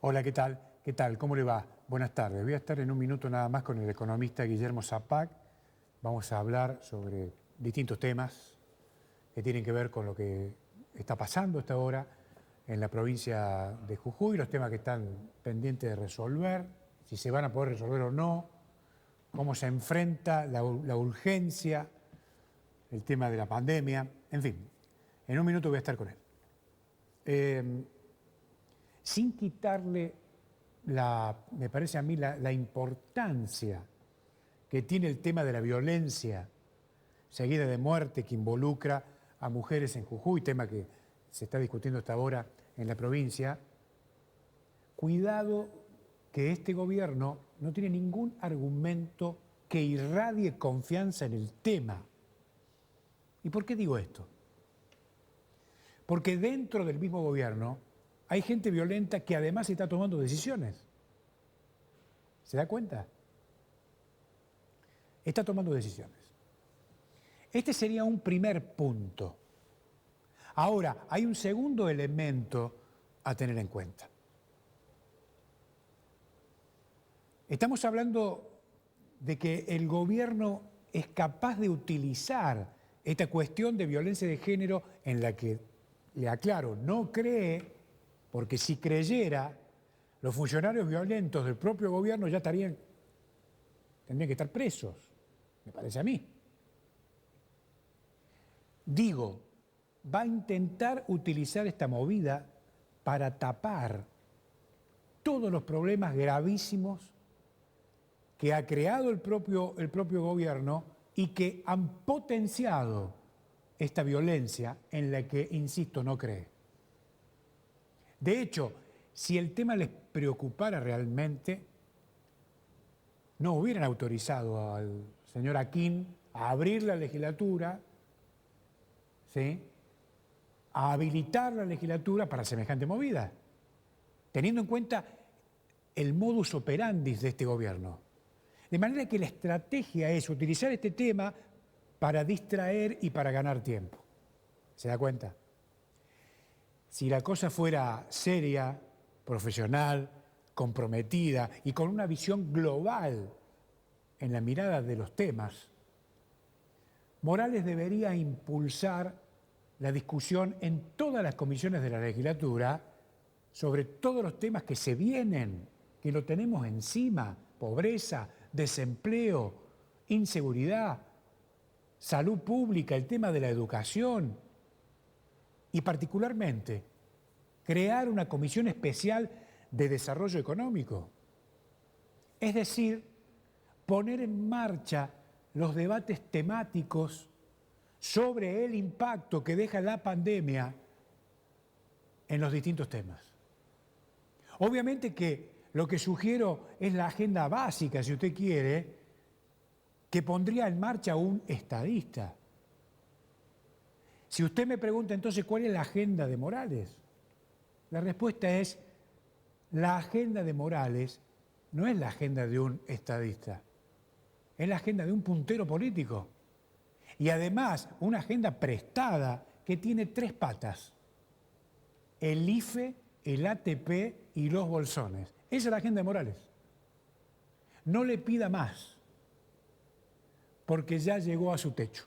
Hola, ¿qué tal? ¿Qué tal? ¿Cómo le va? Buenas tardes. Voy a estar en un minuto nada más con el economista Guillermo Zapac. Vamos a hablar sobre distintos temas que tienen que ver con lo que está pasando hasta ahora en la provincia de Jujuy, los temas que están pendientes de resolver, si se van a poder resolver o no, cómo se enfrenta la urgencia, el tema de la pandemia, en fin. En un minuto voy a estar con él. Sin quitarle me parece a mí, la importancia que tiene el tema de la violencia seguida de muerte que involucra a mujeres en Jujuy, tema que se está discutiendo hasta ahora en la provincia. Cuidado que este gobierno no tiene ningún argumento que irradie confianza en el tema. ¿Y por qué digo esto? Porque dentro del mismo gobierno hay gente violenta que además está tomando decisiones. ¿Se da cuenta? Está tomando decisiones. Este sería un primer punto. Ahora, hay un segundo elemento a tener en cuenta. Estamos hablando de que el gobierno es capaz de utilizar esta cuestión de violencia de género en la que, le aclaro, no cree, porque si creyera, los funcionarios violentos del propio gobierno ya tendrían que estar presos, me parece a mí. Digo, va a intentar utilizar esta movida para tapar todos los problemas gravísimos que ha creado el propio gobierno y que han potenciado esta violencia en la que, insisto, no cree. De hecho, si el tema les preocupara realmente, no hubieran autorizado al señor Aquín a abrir la legislatura, ¿sí?, a habilitar la legislatura para semejante movida, teniendo en cuenta el modus operandi de este gobierno. De manera que la estrategia es utilizar este tema para distraer y para ganar tiempo. ¿Se da cuenta? Si la cosa fuera seria, profesional, comprometida y con una visión global en la mirada de los temas, Morales debería impulsar la discusión en todas las comisiones de la legislatura sobre todos los temas que se vienen, que lo tenemos encima: pobreza, desempleo, inseguridad, salud pública, el tema de la educación y particularmente crear una comisión especial de desarrollo económico. Es decir, poner en marcha los debates temáticos sobre el impacto que deja la pandemia en los distintos temas. Obviamente que lo que sugiero es la agenda básica, si usted quiere, que pondría en marcha un estadista. Si usted me pregunta entonces cuál es la agenda de Morales, la respuesta es: la agenda de Morales no es la agenda de un estadista, es la agenda de un puntero político. Y además, una agenda prestada que tiene 3 patas: el IFE, el ATP y los bolsones. Esa es la agenda de Morales. No le pida más, porque ya llegó a su techo.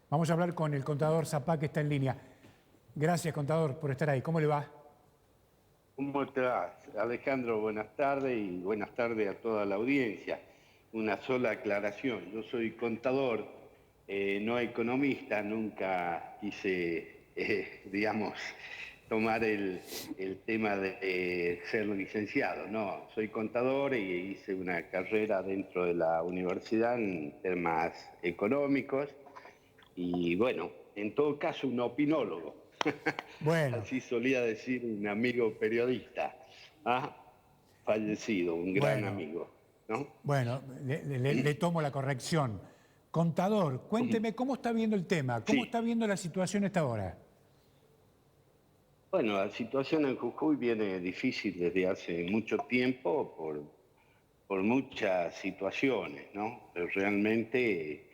Vamos a hablar con el contador Zapac, que está en línea. Gracias, contador, por estar ahí. ¿Cómo le va? ¿Cómo estás, Alejandro? Buenas tardes y buenas tardes a toda la audiencia. Una sola aclaración: yo soy contador, no economista. Nunca quise, digamos, tomar el tema de ser licenciado. No, soy contador y hice una carrera dentro de la universidad en temas económicos y, bueno, en todo caso, un opinólogo. Bueno, Así solía decir un amigo periodista, fallecido, un gran bueno, amigo, ¿no? bueno, le tomo la corrección. Contador, cuénteme cómo está viendo el tema, cómo está Sí, viendo la situación hasta ahora. bueno, la situación en Jujuy viene difícil desde hace mucho tiempo por muchas situaciones, ¿no? Pero realmente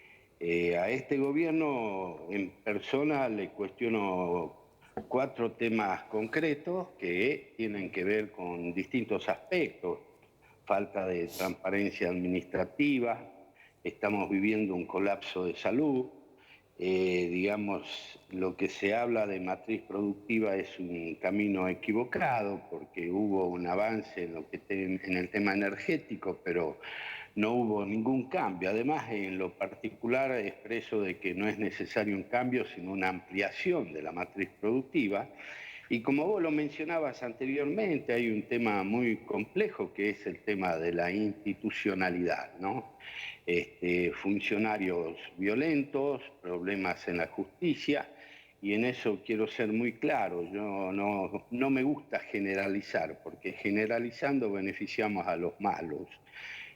a este gobierno en persona le cuestiono 4 temas concretos que tienen que ver con distintos aspectos. Falta de transparencia administrativa, estamos viviendo un colapso de salud, digamos, lo que se habla de matriz productiva es un camino equivocado porque hubo un avance en el tema energético, pero no hubo ningún cambio. Además, en lo particular expreso de que no es necesario un cambio, sino una ampliación de la matriz productiva. Y como vos lo mencionabas anteriormente, hay un tema muy complejo que es el tema de la institucionalidad, ¿no? Funcionarios violentos, problemas en la justicia, y en eso quiero ser muy claro. Yo no me gusta generalizar, porque generalizando beneficiamos a los malos.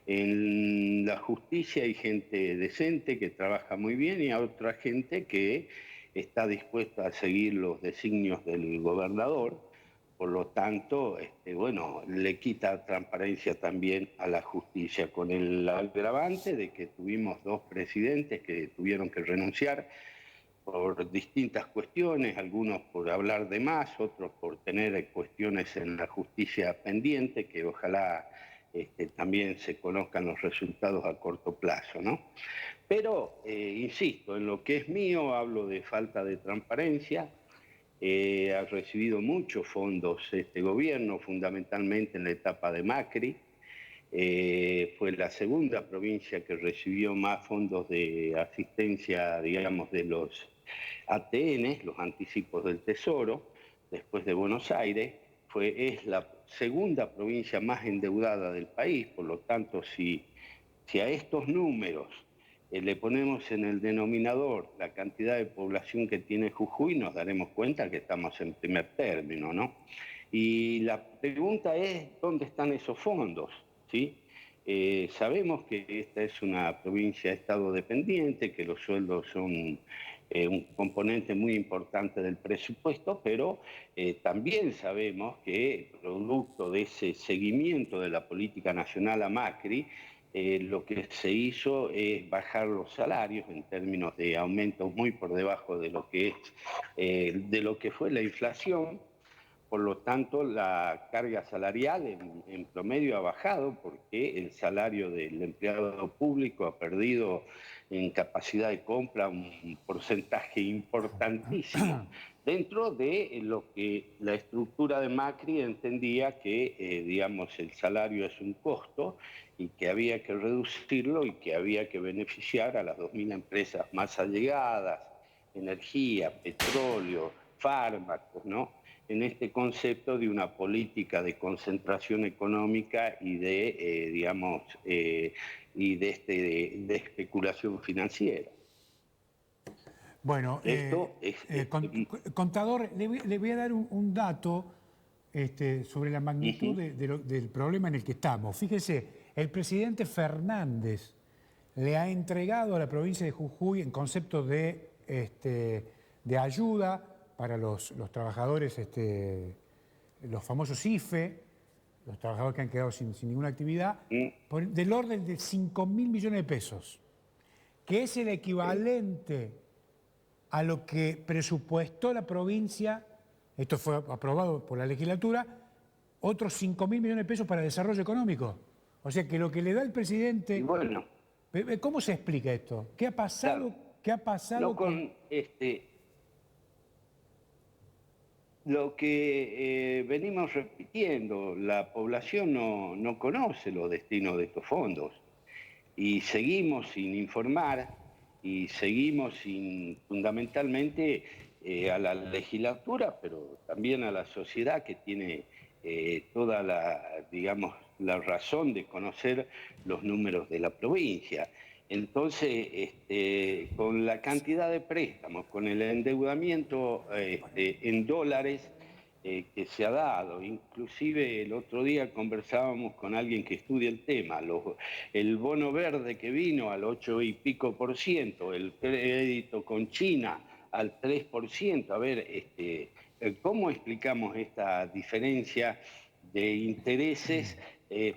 En la justicia hay gente decente que trabaja muy bien y hay otra gente que está dispuesta a seguir los designios del gobernador. Por lo tanto, bueno, le quita transparencia también a la justicia, con el agravante de que tuvimos 2 presidentes que tuvieron que renunciar por distintas cuestiones, algunos por hablar de más, otros por tener cuestiones en la justicia pendiente, que ojalá también se conozcan los resultados a corto plazo, ¿no? Pero, insisto, en lo que es mío hablo de falta de transparencia. Ha recibido muchos fondos este gobierno, fundamentalmente en la etapa de Macri. Fue la segunda provincia que recibió más fondos de asistencia, digamos, de los ATN, los anticipos del Tesoro, después de Buenos Aires. Es la segunda provincia más endeudada del país, por lo tanto, si a estos números le ponemos en el denominador la cantidad de población que tiene Jujuy, nos daremos cuenta que estamos en primer término, ¿no? Y la pregunta es, ¿dónde están esos fondos? ¿Sí? Sabemos que esta es una provincia de estado dependiente, que los sueldos son un componente muy importante del presupuesto, pero también sabemos que producto de ese seguimiento de la política nacional a Macri, lo que se hizo es bajar los salarios en términos de aumentos muy por debajo de lo que de lo que fue la inflación. Por lo tanto, la carga salarial en promedio ha bajado porque el salario del empleado público ha perdido en capacidad de compra un porcentaje importantísimo dentro de lo que la estructura de Macri entendía que, digamos, el salario es un costo y que había que reducirlo y que había que beneficiar a las 2.000 empresas más allegadas, energía, petróleo, fármacos, ¿no? En este concepto de una política de concentración económica y de, digamos, y de especulación financiera. Bueno, Esto es... contador, le voy a dar un dato sobre la magnitud del problema en el que estamos. Fíjese, el presidente Fernández le ha entregado a la provincia de Jujuy en concepto de ayuda para los trabajadores, los famosos IFE, los trabajadores que han quedado sin ninguna actividad, del orden de 5.000 millones de pesos, que es el equivalente a lo que presupuestó la provincia, esto fue aprobado por la legislatura, otros 5.000 millones de pesos para desarrollo económico. O sea que lo que le da el presidente... Y bueno, ¿cómo se explica esto? ¿Qué ha pasado, claro, ¿qué ha pasado con...? Lo que venimos repitiendo, la población no conoce los destinos de estos fondos y seguimos sin informar y seguimos sin, fundamentalmente, a la legislatura, pero también a la sociedad que tiene toda la, digamos, la razón de conocer los números de la provincia. Entonces, con la cantidad de préstamos, con el endeudamiento en dólares que se ha dado, inclusive el otro día conversábamos con alguien que estudia el tema, el bono verde que vino al 8 y pico por ciento, el crédito con China al 3%. A ver, ¿cómo explicamos esta diferencia de intereses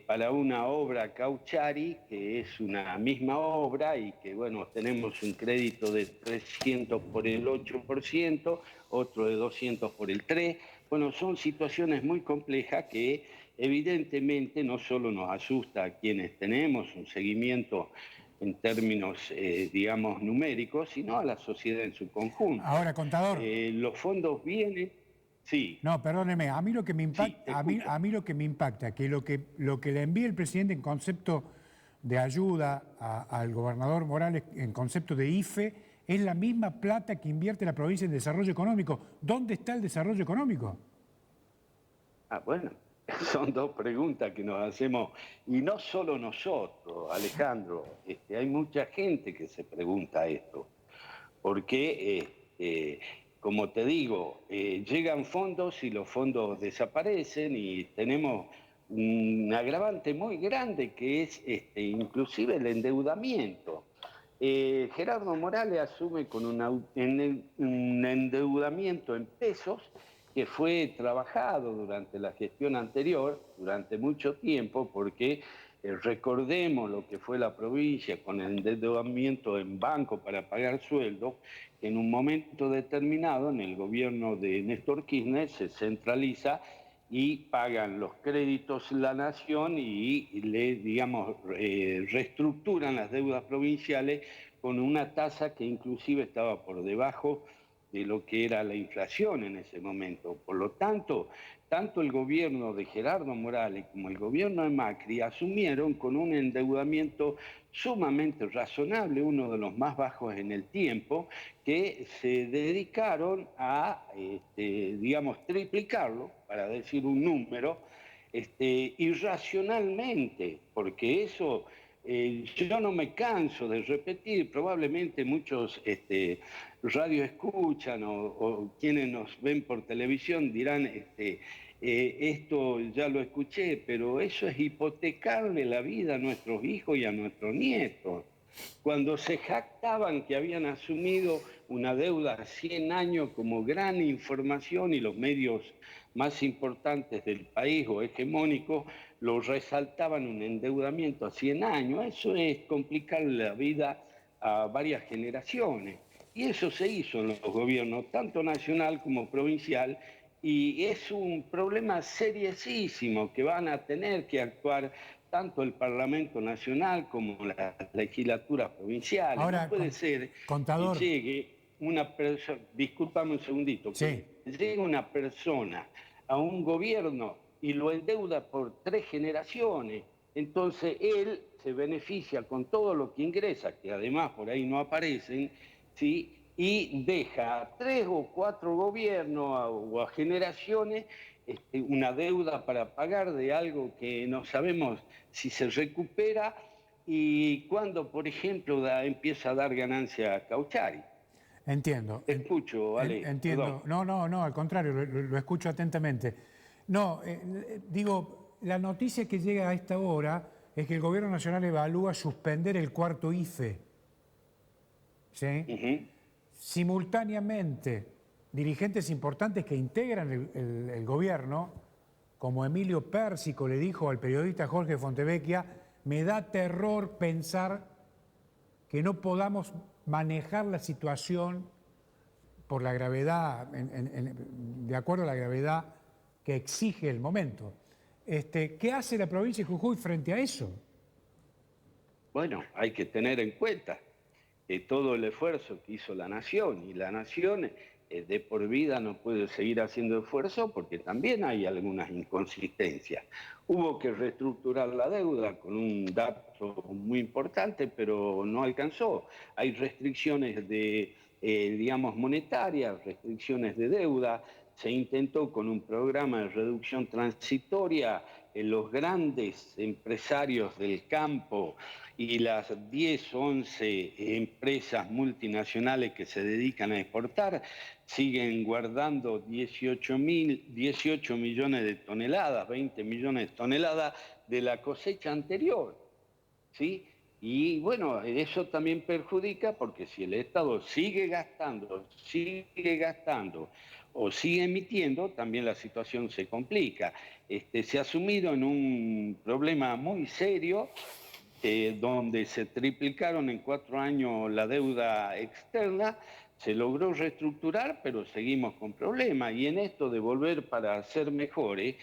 para una obra Cauchari, que es una misma obra y que, bueno, tenemos un crédito de 300 por el 8%, otro de 200 por el 3%. Bueno, son situaciones muy complejas que evidentemente no solo nos asusta a quienes tenemos un seguimiento en términos, digamos, numéricos, sino a la sociedad en su conjunto. Ahora, contador. Los fondos vienen, sí. No, perdóneme, a mí lo que me Sí, impacta, te escucho. a mí lo que me impacta, que lo que le envía el presidente en concepto de ayuda al gobernador Morales en concepto de IFE es la misma plata que invierte la provincia en desarrollo económico. ¿Dónde está el desarrollo económico? Bueno, son dos preguntas que nos hacemos, y no solo nosotros, Alejandro, hay mucha gente que se pregunta esto, porque, como te digo, llegan fondos y los fondos desaparecen y tenemos un agravante muy grande que es inclusive el endeudamiento. Gerardo Morales asume con un endeudamiento en pesos que fue trabajado durante la gestión anterior, durante mucho tiempo, porque recordemos lo que fue la provincia con el endeudamiento en banco para pagar sueldos, que en un momento determinado en el gobierno de Néstor Kirchner se centraliza y pagan los créditos la nación y le, digamos, reestructuran las deudas provinciales con una tasa que inclusive estaba por debajo de lo que era la inflación en ese momento. Por lo tanto, tanto el gobierno de Gerardo Morales como el gobierno de Macri asumieron con un endeudamiento sumamente razonable, uno de los más bajos en el tiempo, que se dedicaron a, digamos, triplicarlo, para decir un número, irracionalmente, porque eso yo no me canso de repetir, probablemente muchos radio escuchan o quienes nos ven por televisión dirán, esto ya lo escuché, pero eso es hipotecarle la vida a nuestros hijos y a nuestros nietos. Cuando se jactaban que habían asumido una deuda a 100 años como gran información y los medios más importantes del país o hegemónicos lo resaltaban un endeudamiento a 100 años, eso es complicar la vida a varias generaciones. Y eso se hizo en los gobiernos, tanto nacional como provincial, y es un problema seriosísimo que van a tener que actuar tanto el Parlamento Nacional como las legislaturas provinciales. No Ahora, puede ser que contador, llegue una persona, discúlpame un segundito, sí, que llegue una persona a un gobierno y lo endeuda por 3 generaciones, entonces él se beneficia con todo lo que ingresa, que además por ahí no aparecen, ¿sí? Y deja a 3 o 4 gobiernos o a generaciones una deuda para pagar de algo que no sabemos si se recupera y cuando, por ejemplo, empieza a dar ganancia a Cauchari. entiendo, Te escucho, Vale, perdón. entiendo. No, no, no, al contrario, lo escucho atentamente. No, digo, la noticia que llega a esta hora es que el Gobierno Nacional evalúa suspender el cuarto IFE. ¿Sí? Uh-huh. Simultáneamente, dirigentes importantes que integran el gobierno, como Emilio Pérsico le dijo al periodista Jorge Fontevecchia, me da terror pensar que no podamos manejar la situación por la gravedad, de acuerdo a la gravedad que exige el momento. ¿Qué hace la provincia de Jujuy frente a eso? Bueno, hay que tener en cuenta todo el esfuerzo que hizo la nación, y la nación de por vida no puede seguir haciendo esfuerzo porque también hay algunas inconsistencias. Hubo que reestructurar la deuda con un dato muy importante, pero no alcanzó. Hay restricciones de, digamos, monetarias, restricciones de deuda. Se intentó con un programa de reducción transitoria en los grandes empresarios del campo y las 10 o 11 empresas multinacionales que se dedican a exportar siguen guardando 18 millones de toneladas, 20 millones de toneladas de la cosecha anterior, ¿sí? Y bueno, eso también perjudica porque si el Estado sigue gastando o sigue emitiendo, también la situación se complica. Se ha sumido en un problema muy serio donde se triplicaron en 4 años la deuda externa, se logró reestructurar, pero seguimos con problemas. Y en esto de volver para ser mejores,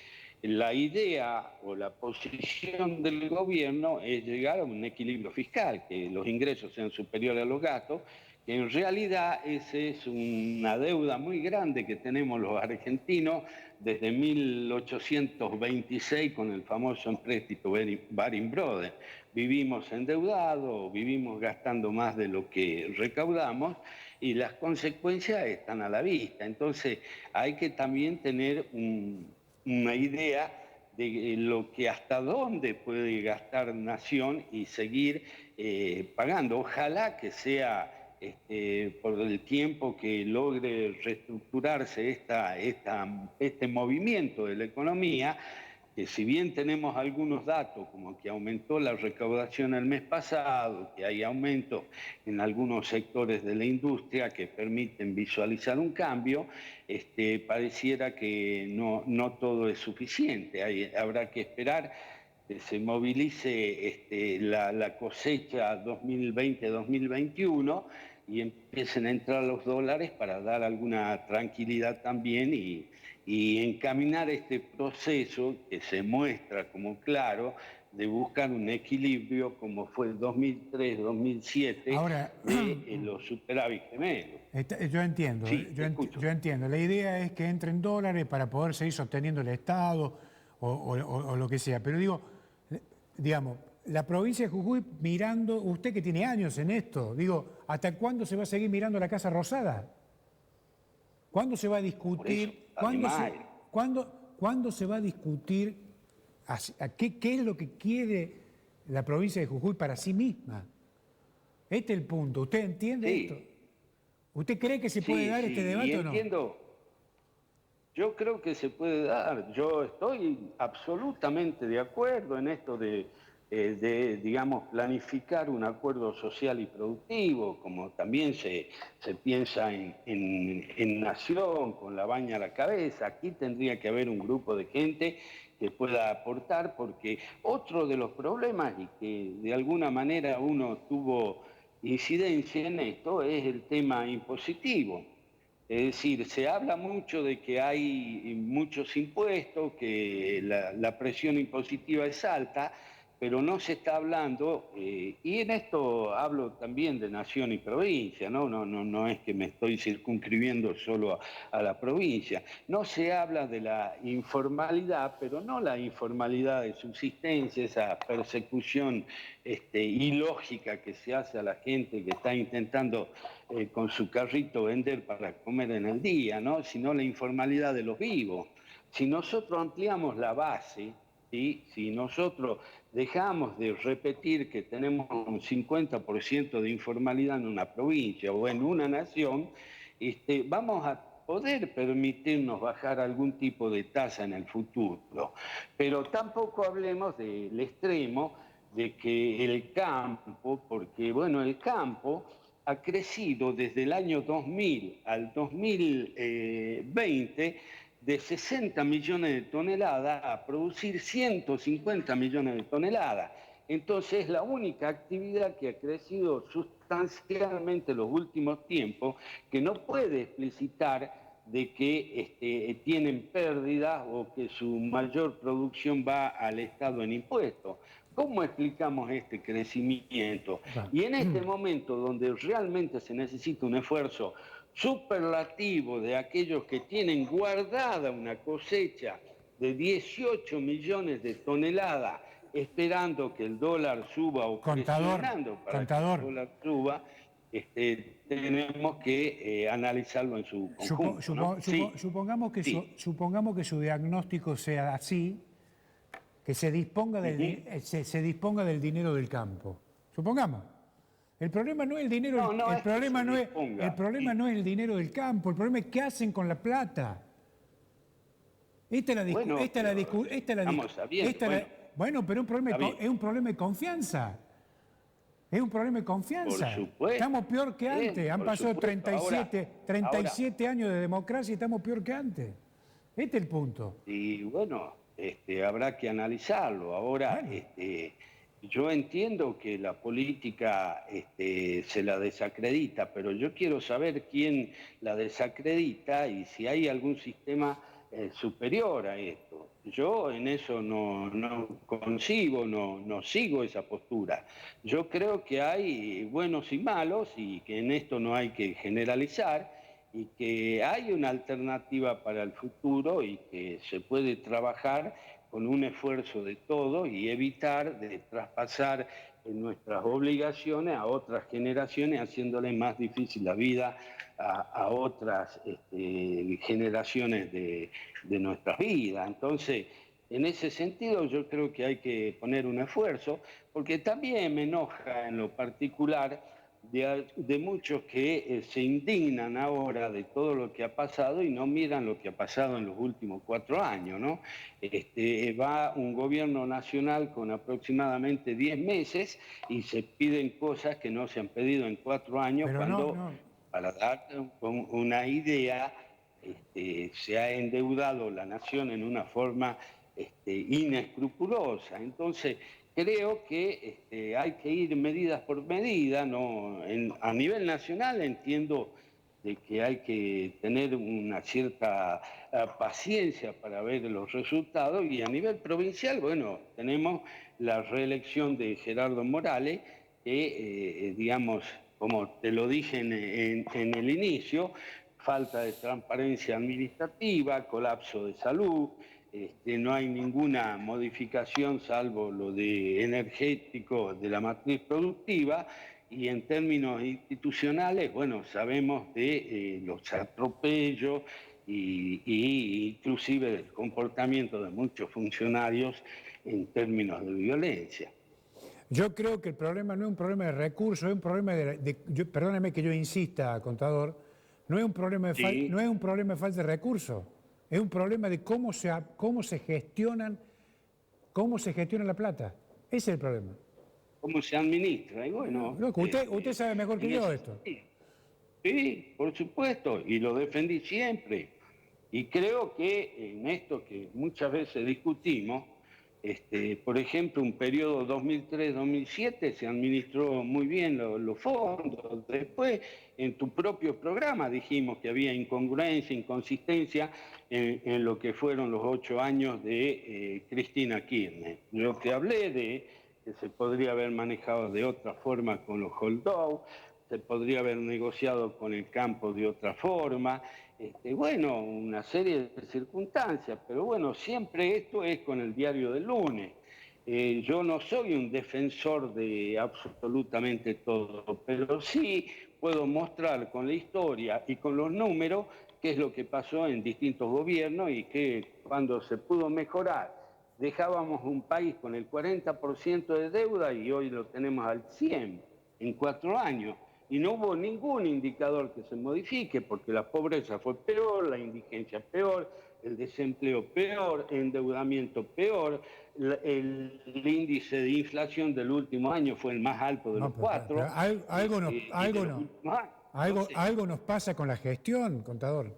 la idea o la posición del gobierno es llegar a un equilibrio fiscal, que los ingresos sean superiores a los gastos, que en realidad esa es una deuda muy grande que tenemos los argentinos desde 1826 con el famoso empréstito Baring Brothers. Vivimos endeudados, vivimos gastando más de lo que recaudamos y las consecuencias están a la vista. Entonces hay que también tener una idea de lo que hasta dónde puede gastar nación y seguir pagando. Ojalá que sea por el tiempo que logre reestructurarse este movimiento de la economía, que si bien tenemos algunos datos, como que aumentó la recaudación el mes pasado, que hay aumento en algunos sectores de la industria que permiten visualizar un cambio, pareciera que no todo es suficiente. Habrá que esperar que se movilice la cosecha 2020-2021 y empiecen a entrar los dólares para dar alguna tranquilidad también y encaminar este proceso que se muestra como claro de buscar un equilibrio como fue el 2003-2007 Ahora, de los superávit gemelos. yo entiendo, Sí, te escucho. yo entiendo. La idea es que entren dólares para poder seguir sosteniendo el Estado o lo que sea. Pero digo, digamos, la provincia de Jujuy mirando, usted que tiene años en esto, digo, ¿hasta cuándo se va a seguir mirando la Casa Rosada? ¿Cuándo se va a Por eso, discutir? además, ¿Cuándo se va a discutir qué es lo que quiere la provincia de Jujuy para sí misma? Este es el punto. ¿Usted entiende esto? sí, ¿Usted cree que se puede dar este sí, y debate o no? entiendo. Yo creo que se puede dar. Yo estoy absolutamente de acuerdo en esto digamos, planificar un acuerdo social y productivo, como también se piensa en nación, con la baña a la cabeza. Aquí tendría que haber un grupo de gente que pueda aportar, porque otro de los problemas, y que de alguna manera uno tuvo incidencia en esto, es el tema impositivo. Es decir, se habla mucho de que hay muchos impuestos, que la presión impositiva es alta, pero no se está hablando, y en esto hablo también de nación y provincia, no es que me estoy circunscribiendo solo a la provincia. No se habla de la informalidad, pero no la informalidad de subsistencia, esa persecución ilógica que se hace a la gente que está intentando con su carrito vender para comer en el día, ¿no? Sino la informalidad de los vivos. Si nosotros ampliamos la base, ¿sí? Si nosotros dejamos de repetir que tenemos un 50% de informalidad en una provincia o en una nación, vamos a poder permitirnos bajar algún tipo de tasa en el futuro. Pero tampoco hablemos del extremo de que el campo, porque bueno, el campo ha crecido desde el año 2000 al 2020 de 60 millones de toneladas a producir 150 millones de toneladas. Entonces es la única actividad que ha crecido sustancialmente en los últimos tiempos que no puede explicitar de que tienen pérdidas o que su mayor producción va al Estado en impuestos. ¿Cómo explicamos este crecimiento? Y en este momento donde realmente se necesita un esfuerzo superlativo de aquellos que tienen guardada una cosecha de 18 millones de toneladas, esperando que el dólar suba o presionando para que el Contador, dólar suba, tenemos que analizarlo en su conjunto, ¿no? Sí, sí. supongamos que su diagnóstico sea así, que se disponga del dinero del campo. Supongamos. El problema no es el dinero, No es que se disponga. el problema no es el dinero del campo, el problema es qué hacen con la plata. Bueno, estamos sabiendo. Bueno, pero Está bien. es un problema de confianza. Es un problema de Por confianza. supuesto. Estamos peor que Bien, antes. Han por pasado supuesto. 37 años de democracia y estamos peor que antes. Este es el punto. Y bueno, habrá que analizarlo. Ahora, Bueno, yo entiendo que la política se la desacredita, pero yo quiero saber quién la desacredita y si hay algún sistema superior a esto. Yo en eso no concibo, no sigo esa postura. Yo creo que hay buenos y malos y que en esto no hay que generalizar y que hay una alternativa para el futuro y que se puede trabajar con un esfuerzo de todos y evitar de traspasar nuestras obligaciones a otras generaciones, haciéndole más difícil la vida a otras generaciones de nuestras vidas. Entonces, en ese sentido yo creo que hay que poner un esfuerzo, porque también me enoja en lo particular de muchos que se indignan ahora de todo lo que ha pasado y no miran lo que ha pasado en los últimos 4 años, ¿no? Va un gobierno nacional con aproximadamente 10 meses y se piden cosas que no se han pedido en 4 años, pero no, cuando, no. para dar una idea, se ha endeudado la nación en una forma inescrupulosa. Entonces, creo que hay que ir medidas por medida, ¿no? A nivel nacional entiendo de que hay que tener una cierta paciencia para ver los resultados y a nivel provincial, bueno, tenemos la reelección de Gerardo Morales, que, digamos, como te lo dije en el inicio, falta de transparencia administrativa, colapso de salud, no hay ninguna modificación salvo lo de energético de la matriz productiva y en términos institucionales, bueno, sabemos de los atropellos y inclusive del comportamiento de muchos funcionarios en términos de violencia. Yo creo que el problema no es un problema de recursos, es un problema perdóneme que yo insista, contador, no es un problema Sí, no es un problema de falta de recursos, es un problema de cómo se gestiona la plata. Ese es el problema. cómo se administra. Y No, bueno, loco, usted sabe mejor que en yo ese esto. sentido. Sí, por supuesto, y lo defendí siempre. Y creo que en esto que muchas veces discutimos, por ejemplo, un periodo 2003-2007 se administró muy bien los fondos. Después, en tu propio programa dijimos que había incongruencia, inconsistencia en lo que fueron los 8 años de Cristina Kirchner. Yo te hablé de que se podría haber manejado de otra forma con los hold-out, se podría haber negociado con el campo de otra forma, bueno, una serie de circunstancias, pero bueno, siempre esto es con el diario del lunes. Yo no soy un defensor de absolutamente todo, pero sí puedo mostrar con la historia y con los números qué es lo que pasó en distintos gobiernos y que cuando se pudo mejorar dejábamos un país con el 40% de deuda y hoy lo tenemos al 100% en 4 años y no hubo ningún indicador que se modifique porque la pobreza fue peor, la indigencia peor, el desempleo peor, el endeudamiento peor, el índice de inflación del último año fue el más alto de No, los cuatro y de los últimos años. Entonces, algo nos pasa con la gestión, contador.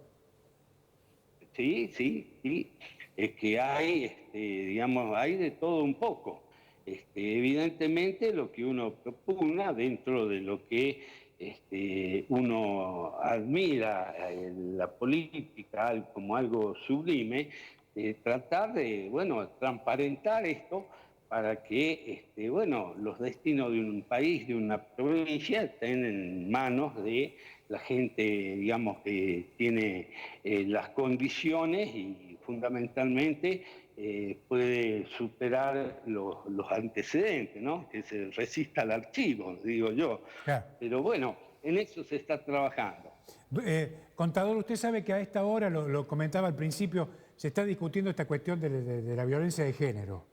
sí, es que hay, digamos, hay de todo un poco. Evidentemente lo que uno propugna dentro de lo que uno admira la política como algo sublime, tratar de, bueno, transparentar esto para que, bueno, los destinos de un país, de una provincia, estén en manos de la gente, digamos, que tiene las condiciones y fundamentalmente puede superar los antecedentes, ¿no? Que se resista al archivo, digo yo. Claro. Pero bueno, en eso se está trabajando. Contador, usted sabe que a esta hora, lo comentaba al principio, se está discutiendo esta cuestión de la violencia de género,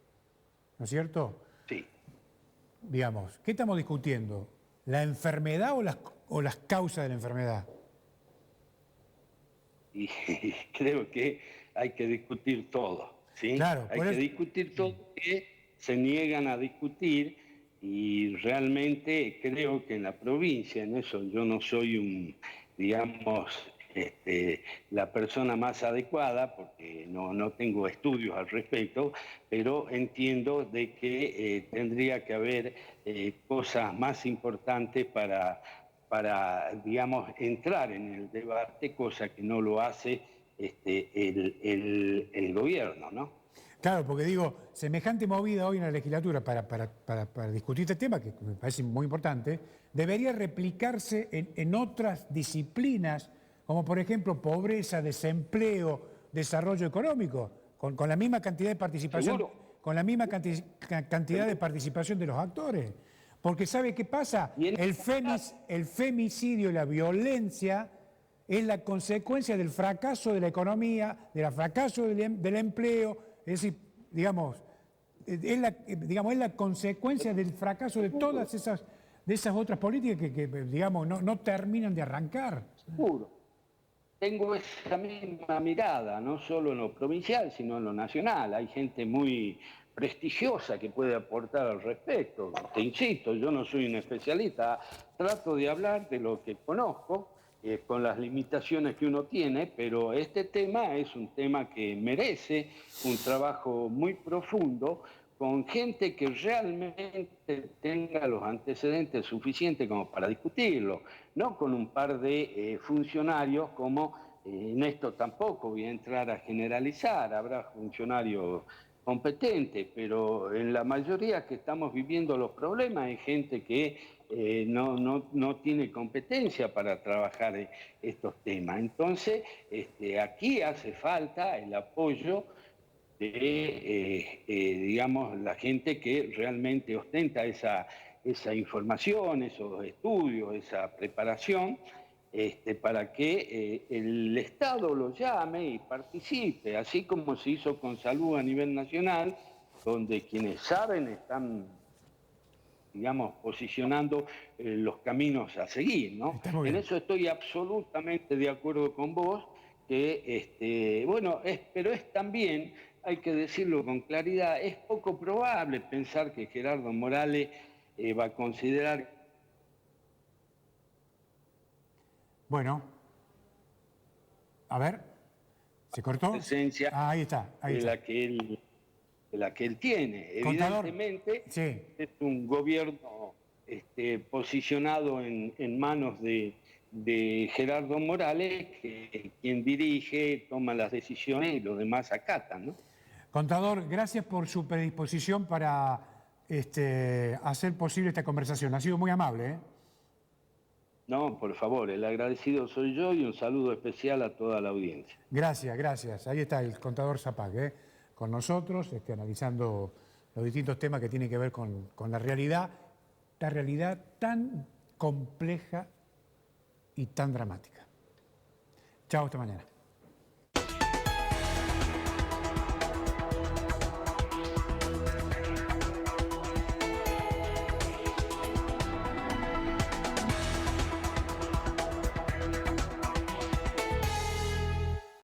¿no es cierto? Sí. Digamos, ¿qué estamos discutiendo? ¿La enfermedad o las causas de la enfermedad? Y creo que hay que discutir todo, ¿sí? Claro, Hay por que eso, discutir todo que se niegan a discutir y realmente creo que en la provincia, en eso yo no soy digamos, la persona más adecuada, porque no tengo estudios al respecto, pero entiendo de que tendría que haber cosas más importantes digamos, entrar en el debate, cosa que no lo hace el gobierno, ¿no? Claro, porque digo, semejante movida hoy en la legislatura para discutir este tema, que me parece muy importante, debería replicarse en otras disciplinas, como por ejemplo pobreza, desempleo, desarrollo económico, con la misma cantidad de participación, Seguro. con la misma cantidad de participación de los actores. Porque ¿sabe qué pasa? Y en El femicidio y la violencia es la consecuencia del fracaso de la economía, del fracaso del empleo, es decir, digamos, es la consecuencia del fracaso de todas esas otras políticas que digamos, no terminan de arrancar. seguro. Tengo esa misma mirada, no solo en lo provincial, sino en lo nacional. Hay gente muy prestigiosa que puede aportar al respecto. Te insisto, yo no soy un especialista, trato de hablar de lo que conozco, con las limitaciones que uno tiene, pero este tema es un tema que merece un trabajo muy profundo, con gente que realmente tenga los antecedentes suficientes como para discutirlo, no con un par de funcionarios como, en esto tampoco voy a entrar a generalizar, habrá funcionarios competentes, pero en la mayoría que estamos viviendo los problemas hay gente que no tiene competencia para trabajar estos temas. Entonces, aquí hace falta el apoyo de, digamos, la gente que realmente ostenta esa información, esos estudios, esa preparación, para que el Estado lo llame y participe, así como se hizo con salud a nivel nacional, donde quienes saben están, digamos, posicionando los caminos a seguir, ¿no? Está muy En bien. eso estoy absolutamente de acuerdo con vos, que, bueno, pero es también, hay que decirlo con claridad, es poco probable pensar que Gerardo Morales va a considerar Bueno, a ver, ¿se cortó? presencia Ah, ahí está, ahí de está. la que él tiene. Contador, Evidentemente, sí. es un gobierno posicionado en manos de Gerardo Morales, que quien dirige, toma las decisiones y los demás acatan, ¿no? Contador, gracias por su predisposición para hacer posible esta conversación. Ha sido muy amable, ¿eh? No, por favor, el agradecido soy yo y un saludo especial a toda la audiencia. Gracias, gracias. Ahí está el contador Zapac, ¿eh? Con nosotros, analizando los distintos temas que tienen que ver con la realidad tan compleja y tan dramática. Chao, hasta mañana.